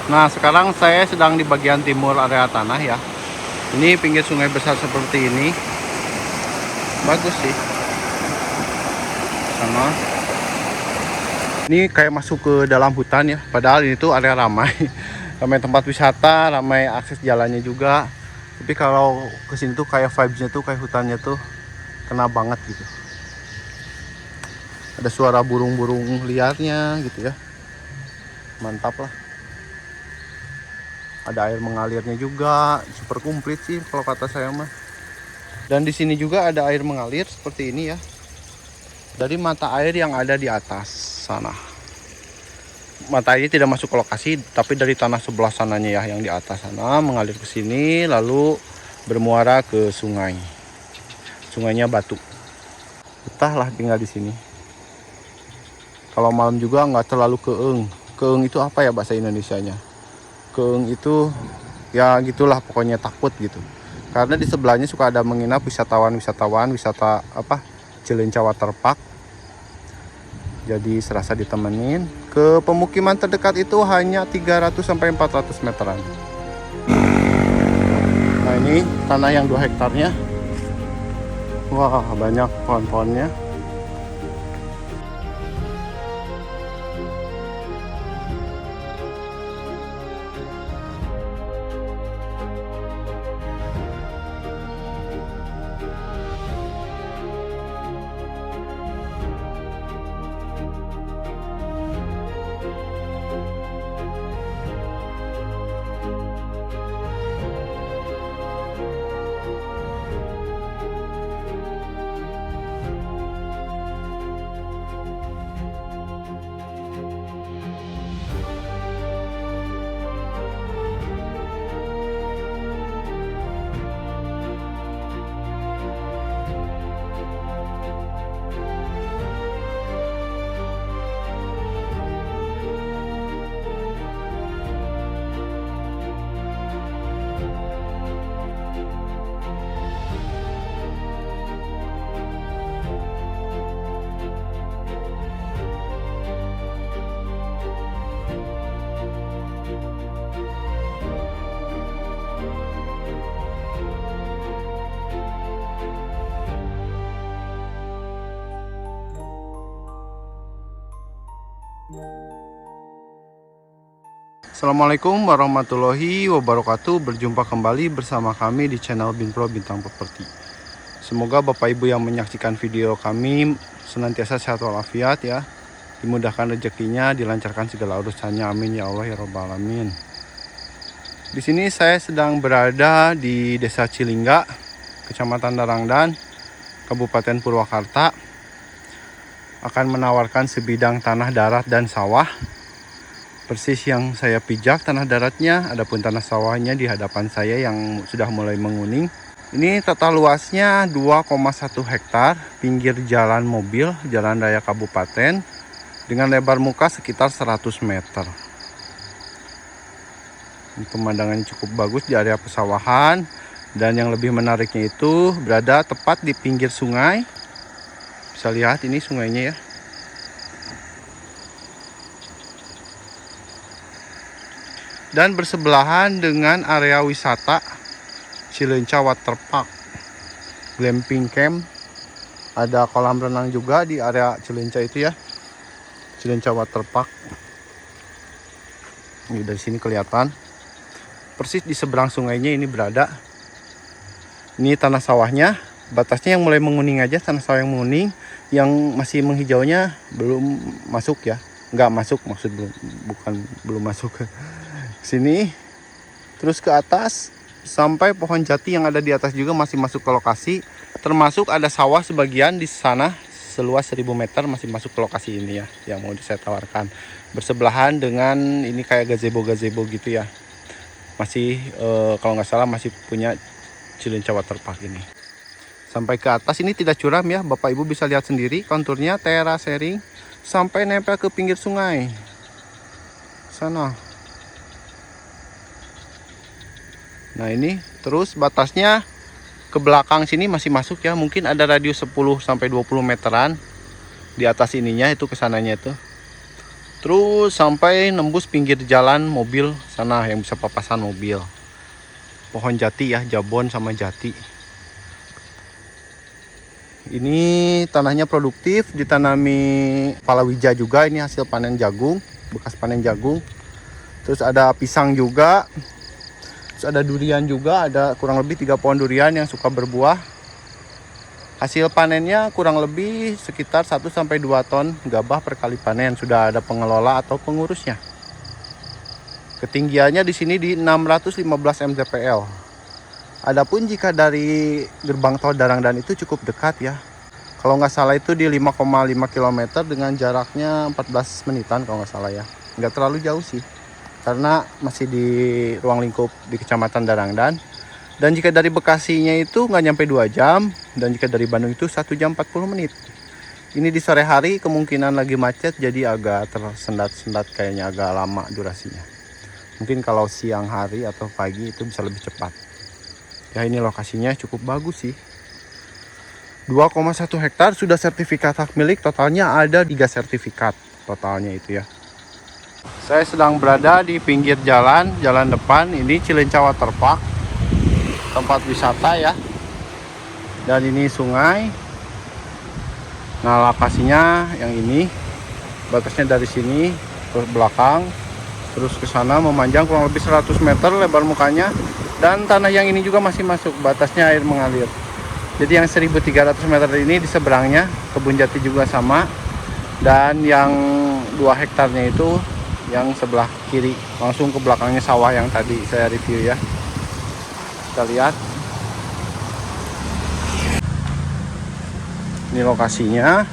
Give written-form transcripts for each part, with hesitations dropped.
Nah, sekarang saya sedang di bagian timur area tanah ya. Ini pinggir sungai besar seperti ini. Bagus sih. Sana. Ini kayak masuk ke dalam hutan ya. Padahal ini tuh area ramai. Ramai tempat wisata, ramai akses jalannya juga. Tapi kalau kesini tuh kayak vibes-nya tuh kayak hutannya tuh kena banget gitu. Ada suara burung-burung liarnya gitu ya. Mantap lah. Ada air mengalirnya juga, super komplit sih kalau kata saya mah. Dan di sini juga ada air mengalir seperti ini ya. Dari mata air yang ada di atas sana. Mata airnya tidak masuk ke lokasi, tapi dari tanah sebelah sananya ya, yang di atas sana mengalir ke sini lalu bermuara ke sungai. Sungainya Batu. Betahlah tinggal di sini. Kalau malam juga nggak terlalu keeng. Keeng itu apa ya bahasa Indonesianya? Keeng itu ya gitulah pokoknya takut gitu. Karena di sebelahnya suka ada menginap wisata apa Cileunca Waterpark. Jadi serasa ditemenin. Ke pemukiman terdekat itu hanya 300 sampai 400 meteran. Nah, ini tanah yang 2 hektarnya. Wah, banyak pohon-pohonnya. Assalamualaikum warahmatullahi wabarakatuh. Berjumpa kembali bersama kami di channel Binpro Bintang Properti. Semoga Bapak Ibu yang menyaksikan video kami senantiasa sehat walafiat ya. Dimudahkan rezekinya, dilancarkan segala urusannya. Amin ya Allah ya Rabbal alamin. Di sini saya sedang berada di Desa Cilingga, Kecamatan Darangdan, Kabupaten Purwakarta. Akan menawarkan sebidang tanah darat dan sawah. Persis yang saya pijak tanah daratnya, adapun tanah sawahnya di hadapan saya yang sudah mulai menguning. Ini total luasnya 2,1 hektar, pinggir jalan mobil, jalan raya kabupaten, dengan lebar muka sekitar 100 meter. Pemandangannya cukup bagus di area pesawahan, dan yang lebih menariknya itu berada tepat di pinggir sungai. Bisa lihat ini sungainya ya. Dan bersebelahan dengan area wisata Cileunca Waterpark, glamping camp, ada kolam renang juga di area Cileunca itu ya, Cileunca Waterpark. Ini dari sini kelihatan persis di seberang sungainya ini berada. Ini tanah sawahnya, batasnya yang mulai menguning aja, tanah sawah yang menguning, yang masih menghijaunya belum masuk ya, nggak masuk maksud belum masuk ke sini. Terus ke atas sampai pohon jati yang ada di atas juga masih masuk ke lokasi, termasuk ada sawah sebagian di sana seluas 1000 meter masih masuk ke lokasi ini ya, yang mau saya tawarkan. Bersebelahan dengan ini kayak gazebo gitu ya, masih kalau nggak salah masih punya Cileunca Waterpark ini. Sampai ke atas ini tidak curam ya, Bapak Ibu bisa lihat sendiri konturnya, terasering sampai nempel ke pinggir sungai sana. Nah ini terus batasnya ke belakang sini masih masuk ya, mungkin ada radius 10 sampai 20 meteran di atas ininya itu kesananya itu. terus sampai nembus pinggir jalan mobil sana yang bisa papasan mobil. Pohon jati ya, jabon sama jati. Ini tanahnya produktif, ditanami palawija juga. Ini hasil panen jagung, bekas panen jagung. Terus ada pisang juga. Terus ada durian juga, ada kurang lebih 3 pohon durian yang suka berbuah. Hasil panennya kurang lebih sekitar 1-2 ton gabah per kali panen. Sudah ada pengelola atau pengurusnya. Ketinggiannya di sini di 615 mdpl. Adapun jika dari gerbang tol Darangdan itu cukup dekat ya. Kalau nggak salah itu di 5,5 km dengan jaraknya 14 menitan kalau nggak salah ya. Nggak terlalu jauh sih. Karena masih di ruang lingkup di Kecamatan Darangdan. Dan jika dari Bekasinya itu nggak nyampe 2 jam. Dan jika dari Bandung itu 1 jam 40 menit. Ini di sore hari kemungkinan lagi macet, jadi agak tersendat-sendat, kayaknya agak lama durasinya. Mungkin kalau siang hari atau pagi itu bisa lebih cepat. Ya ini lokasinya cukup bagus sih. 2,1 hektar sudah sertifikat hak milik, totalnya ada 3 sertifikat totalnya itu ya. Saya sedang berada di pinggir jalan depan, ini Cilencah Waterpark, tempat wisata ya. Dan ini sungai. Nah lokasinya yang ini, batasnya dari sini ke belakang, terus ke sana memanjang kurang lebih 100 meter lebar mukanya. Dan tanah yang ini juga masih masuk, batasnya air mengalir. Jadi yang 1300 meter ini di seberangnya kebun jati juga sama. Dan yang 2 hektarnya itu yang sebelah kiri, langsung ke belakangnya sawah yang tadi saya review ya. Kita lihat. Ini lokasinya,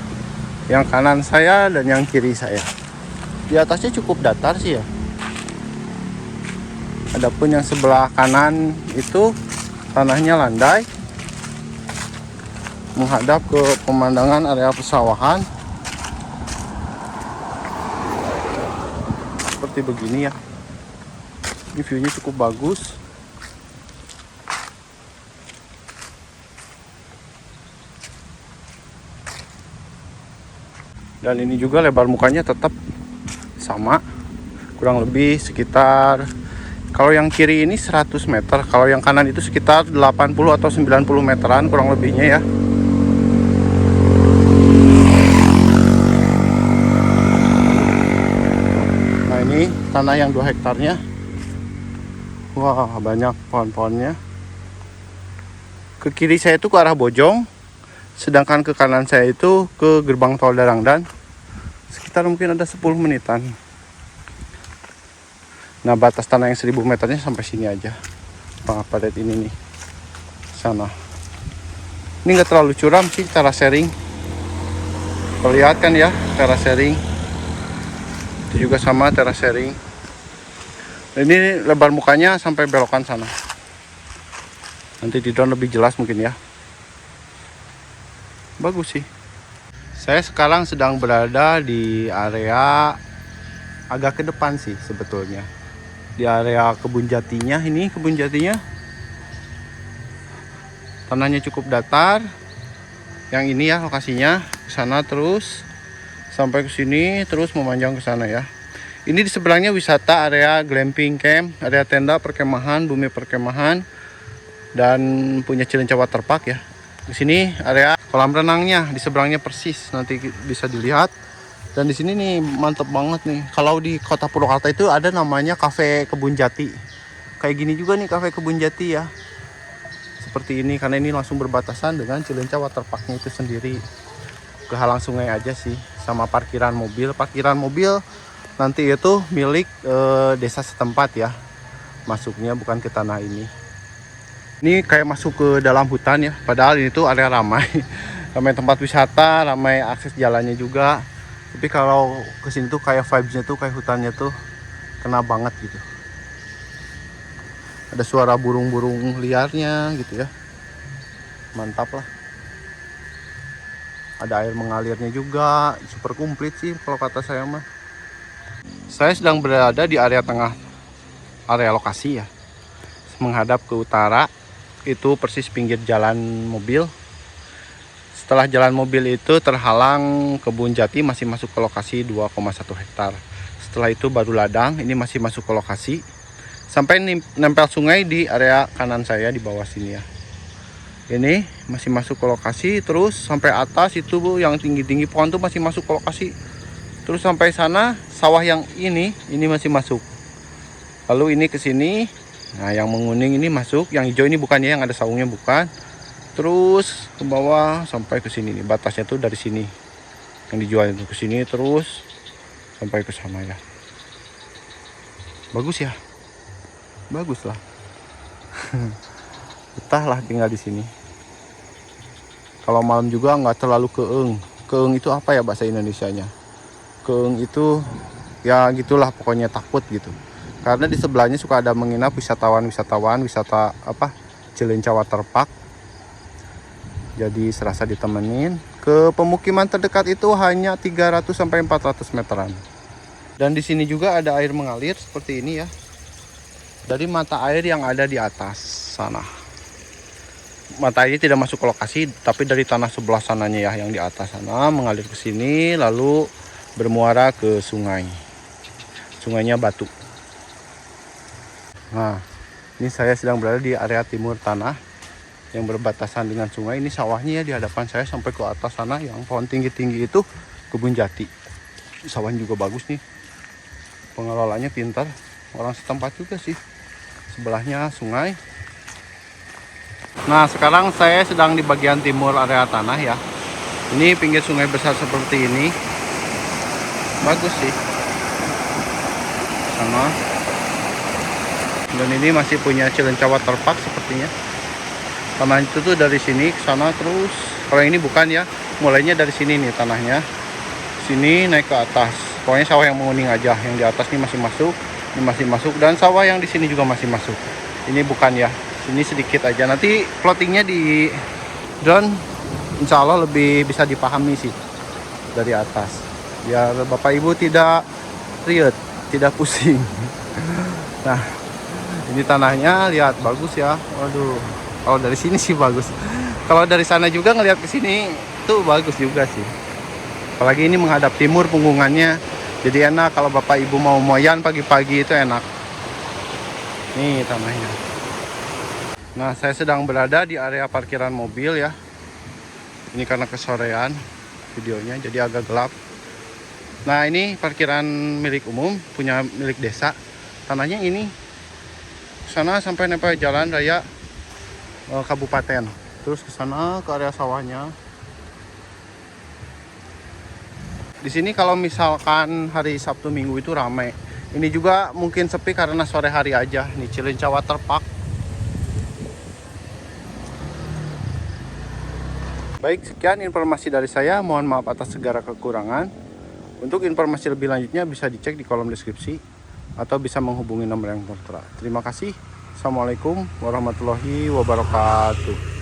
yang kanan saya dan yang kiri saya. Di atasnya cukup datar sih ya. Adapun yang sebelah kanan itu tanahnya landai, menghadap ke pemandangan area persawahan. Seperti begini ya. Ini view-nya cukup bagus. Dan ini juga lebar mukanya tetap sama, kurang lebih sekitar, kalau yang kiri ini 100 meter, kalau yang kanan itu sekitar 80 atau 90 meteran kurang lebihnya ya. Nah ini tanah yang 2 hektarnya. Wah banyak pohon-pohonnya. Ke kiri saya itu ke arah Bojong, sedangkan ke kanan saya itu ke gerbang tol Darangdan. Sekitar mungkin ada 10 menitan. Nah batas tanah yang 1000 meternya sampai sini aja. Padet ini nih. Sana. Ini nggak terlalu curam sih terasering. Lihat kan ya terasering. Itu juga sama terasering. Ini lebar mukanya sampai belokan sana. Nanti di drone lebih jelas mungkin ya. Bagus sih. Saya sekarang sedang berada di area agak ke depan sih sebetulnya. Di area kebun jatinya, ini kebun jatinya. Tanahnya cukup datar. Yang ini ya lokasinya, ke sana terus sampai ke sini terus memanjang ke sana ya. Ini di sebelahnya wisata area glamping camp, area tenda perkemahan, bumi perkemahan, dan punya Cilencah Waterpark ya. Di sini area kolam renangnya, di seberangnya persis, nanti bisa dilihat. Dan di sini nih mantep banget nih. Kalau di Kota Purwakarta itu ada namanya Cafe Kebun Jati. Kayak gini juga nih Cafe Kebun Jati ya. Seperti ini karena ini langsung berbatasan dengan Cilencah Waterparknya itu sendiri. Kehalang sungai aja sih, sama parkiran mobil. Parkiran mobil nanti itu milik desa setempat ya. Masuknya bukan ke tanah ini. Ini kayak masuk ke dalam hutan ya, padahal ini tuh area ramai. Ramai tempat wisata, ramai akses jalannya juga. Tapi kalau kesini tuh kayak vibesnya tuh kayak hutannya tuh kena banget gitu. Ada suara burung-burung liarnya gitu ya. Mantap lah. Ada air mengalirnya juga, super komplit sih kalau kata saya mah. Saya sedang berada di area tengah, area lokasi ya. Menghadap ke utara. Itu persis pinggir jalan mobil. Setelah jalan mobil itu terhalang kebun jati, masih masuk ke lokasi 2,1 hektar. Setelah itu baru ladang. Ini masih masuk ke lokasi. Sampai nempel sungai di area kanan saya di bawah sini ya. Ini masih masuk ke lokasi. Terus sampai atas itu Bu, yang tinggi-tinggi pohon tuh masih masuk ke lokasi. Terus sampai sana sawah yang ini masih masuk. Lalu ini ke sini. Nah, yang menguning ini masuk, yang hijau ini bukan ya, yang ada saungnya bukan. Terus ke bawah sampai ke sini nih. Batasnya tuh dari sini. Yang dijual itu ke sini terus sampai ke sana ya. Bagus ya. Bagus lah. Betah lah tinggal di sini. Kalau malam juga nggak terlalu keeng. Keeng itu apa ya bahasa Indonesianya? Keeng itu ya gitulah pokoknya, takut gitu. Karena di sebelahnya suka ada menginap wisata apa Cilenca Waterpark. Jadi serasa ditemenin. Ke pemukiman terdekat itu hanya 300 sampai 400 meteran. Dan di sini juga ada air mengalir seperti ini ya. Dari mata air yang ada di atas sana. Mata air tidak masuk ke lokasi, tapi dari tanah sebelah sananya ya, yang di atas sana mengalir ke sini lalu bermuara ke sungai. Sungainya Batu. Nah, ini saya sedang berada di area timur tanah yang berbatasan dengan sungai. Ini sawahnya ya di hadapan saya sampai ke atas sana, yang pohon tinggi-tinggi itu kebun jati. Sawahnya juga bagus nih. Pengelolanya pintar, orang setempat juga sih. Sebelahnya sungai. Nah, sekarang saya sedang di bagian timur area tanah ya. Ini pinggir sungai besar seperti ini. Bagus sih. Sama. Dan ini masih punya Cilenca Waterpark sepertinya. Tanah itu tuh dari sini ke sana terus. Kalau ini bukan ya, mulainya dari sini nih tanahnya. Sini naik ke atas. Pokoknya sawah yang menguning aja. Yang di atas ini masih masuk, ini masih masuk, dan sawah yang di sini juga masih masuk. Ini bukan ya. Ini sedikit aja. Nanti plottingnya di drone, insya Allah lebih bisa dipahami sih dari atas. Biar Bapak Ibu tidak riet, tidak pusing. Nah, ini tanahnya lihat bagus ya. Waduh, kalau dari sini sih bagus. Kalau dari sana juga ngelihat ke sini tuh bagus juga sih. Apalagi ini menghadap timur punggungannya. Jadi enak kalau Bapak Ibu mau moyan pagi-pagi itu enak. Nih tanahnya. Nah, saya sedang berada di area parkiran mobil ya. Ini karena kesorean videonya jadi agak gelap. Nah, ini parkiran milik umum, punya milik desa. Tanahnya ini sana sampai nempel jalan raya kabupaten. Terus ke sana ke area sawahnya. Di sini kalau misalkan hari Sabtu Minggu itu ramai. Ini juga mungkin sepi karena sore hari aja. Ini Cilenca Waterpark. Baik, sekian informasi dari saya. Mohon maaf atas segala kekurangan. Untuk informasi lebih lanjutnya bisa dicek di kolom deskripsi atau bisa menghubungi nomor yang tertera. Terima kasih. Assalamualaikum warahmatullahi wabarakatuh.